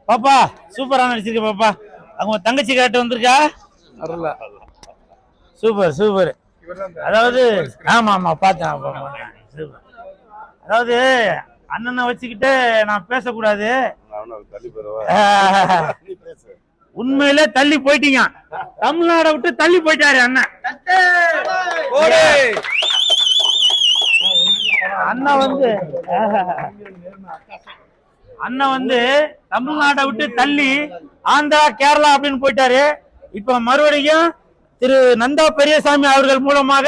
பாப்பா சூப்பரா நடிச்சிருக்க பாப்பா. அவங்க தங்கச்சி கேட்டு வந்திருக்கா. Super super. அதாவது ஆமா ஆமா பார்த்தேன். அதாவது அண்ணனை வச்சுக்கிட்டு நான் பேசக்கூடாது. உண்மையிலே தள்ளி போயிட்டீங்க. தமிழ்நாடை விட்டு தள்ளி போயிட்டாரு அண்ணன். அண்ணன் வந்து தமிழ்நாட்டை விட்டு தள்ளி ஆந்திரா கேரளா அப்படின்னு போயிட்டாரு. இப்ப மறுபடியும் திரு நந்தா பெரியசாமி அவர்கள் மூலமாக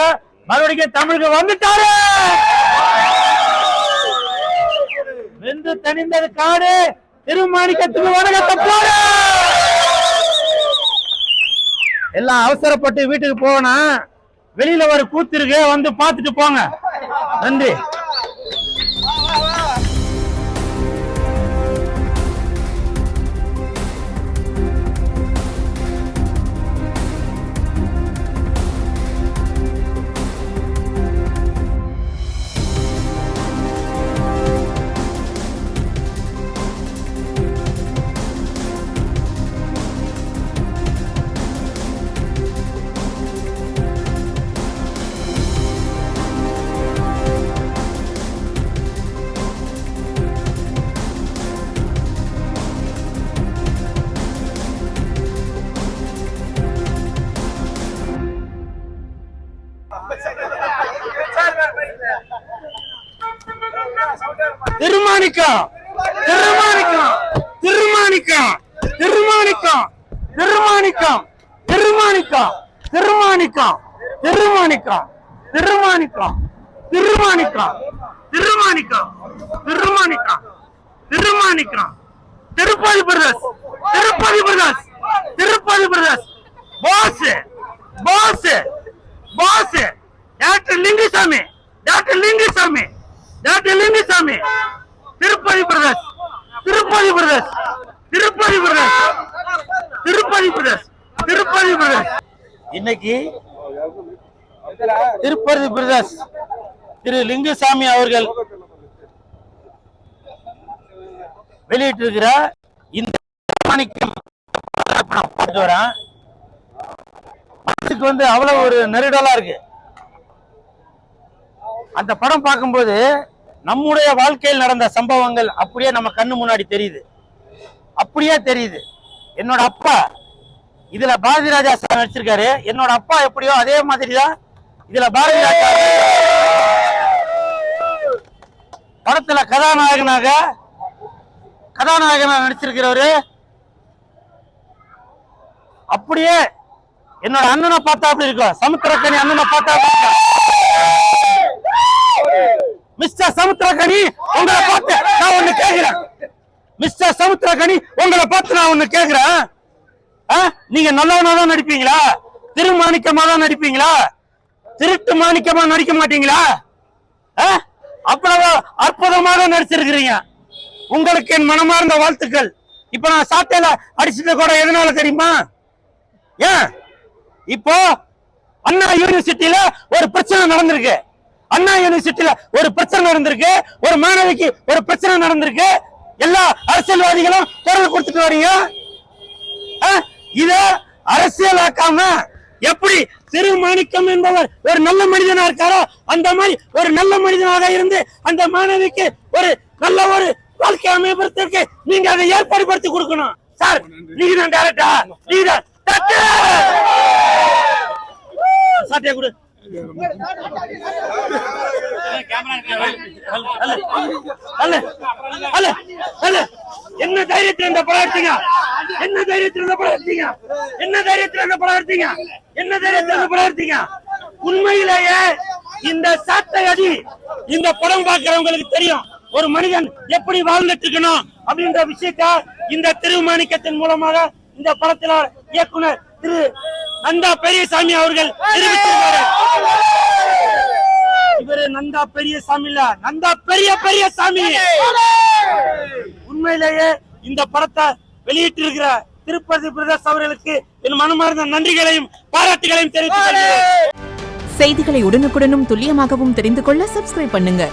மறுபடியும் தமிழுக்கு வந்துட்டாரு. வெந்து தணிந்தது காடு திருமாணிக்கத்துக்கு வணக்கத்தை போற. எல்லாம் அவசரப்பட்டு வீட்டுக்கு போகணும். வெளியில ஒரு கூத்து இருக்கு, வந்து பார்த்துட்டு போங்க. நன்றி. Thirumanikkam Thirumanikkam Thirumanikkam Thirumanikkam Thirumanikkam Thirumanikkam Thirumanikkam Thirumanikkam Thirumanikkam Thirumanikkam Thirumanikkam Thirumanikkam Thirumanikkam Thirupathi Brothers Thirupathi Brothers Thirupathi Brothers boss boss boss doctor Lingusamy doctor Lingusamy doctor Lingusamy Thirupathi Brothers Thirupathi Brothers Thirupathi Brothers Thirupathi Brothers Thirupathi Brothers. இன்னைக்கு திருப்பதி பிரதர்ஸ் திரு லிங்குசாமி அவர்கள் வெளியிட்டிருக்கிற இந்த மனசுக்கு வந்து அவ்வளவு ஒரு நெருடலா இருக்கு. அந்த படம் பார்க்கும்போது நம்முடைய வாழ்க்கையில் நடந்த சம்பவங்கள் அப்படியே நம்ம கண்ணு முன்னாடி தெரியுது. அப்படியே தெரியுது. என்னோட அப்பா இதுல பாரதி ராஜா சார் நடிச்சிருக்காரு. என்னோட அப்பா எப்படியோ அதே மாதிரிதான் இதுல பாரதி ராஜா படத்துல கதாநாயகனாக நடிச்சிருக்கிறவரு. அப்படியே என்னோட அண்ணனை பார்த்தா அப்படி இருக்கும். சமுத்திரக்கனி அண்ணனை பார்த்தா மிஸ்டர் சமுத்திரக்கனி உங்களை பார்த்து நான் ஒண்ணு கேட்கிறேன். மிஸ்டர் சமுத்திரக்கனி உங்களை பார்த்து நான் ஒண்ணு கேட்கிறேன். நீங்க நல்லவனா தான் நடிப்பீங்களா? திருமாணிக்கமா தான் நடிப்பீங்களா? திருட்டு மாணிக்கமா நடிக்க மாட்டீங்களா? அவ்வளவு அற்புதமாக நடிச்சிருக்கிறீங்க. உங்களுக்கு என் மனமார்ந்த வாழ்த்துக்கள். இப்ப நான் சாட்டையில அடிச்சது கூட எதனால தெரியுமா? ஏன் இப்போ அண்ணா யூனிவர்சிட்டியில ஒரு பிரச்சனை நடந்திருக்கு. அண்ணா யூனிவர்சிட்டியில ஒரு பிரச்சனை நடந்திருக்கு. ஒரு மாணவிக்கு ஒரு பிரச்சனை நடந்திருக்கு. எல்லா அரசியல்வாதிகளும் குரல் கொடுத்துட்டு வரீங்க. இத அரசியலாக்காம எப்படி திருமாணிக்கம் என்பவர் ஒரு நல்ல மனிதனா இருக்காரோ அந்த மாதிரி ஒரு நல்ல மனிதனாக இருந்து அந்த மாணவிக்கு ஒரு நல்ல ஒரு வாழ்க்கை அமைப்பதற்கு நீங்க அதை ஏற்பாடுபடுத்தி கொடுக்கணும். சார் நீங்க தான் டைரக்டா? நீங்க சாட்டியா கொடு. என்ன தைரியத்தில் இந்த படம் எடுத்தீங்க? என்ன தைரியத்தில் இந்த படம் எடுத்தீங்க? என்ன தைரியத்தில் இந்த படம் எடுத்தீங்க? என்ன தைரியத்தில் இந்த படம் எடுத்தீங்க? உண்மையிலேயே இந்த சாட்டை அடி இந்த படம் பார்க்கிறவங்களுக்கு தெரியும் ஒரு மனிதன் எப்படி வாழ்ந்துட்டு இருக்கணும் அப்படின்ற விஷயத்த இந்த திருமாணிக்கத்தின் மூலமாக இந்த படத்தில இயக்குனர் திரு நந்தா பெரியசாமி அவர்கள் தெரிவித்திருக்கிறார். இவரு நந்தா பெரியசாமி இல்ல, நந்தா பெரியசாமி. உண்மையிலேயே இந்த படத்தை வெளியிட்டிருக்கிற திருப்பதி பிரதர்ஸ் அவர்களுக்கு என் மனமார்ந்த நன்றிகளையும் பாராட்டுகளையும் தெரிவித்துக் கொள்கிறேன். செய்திகளை உடனுக்குடனும் துல்லியமாகவும் தெரிந்து கொள்ள சப்ஸ்கிரைப் பண்ணுங்க.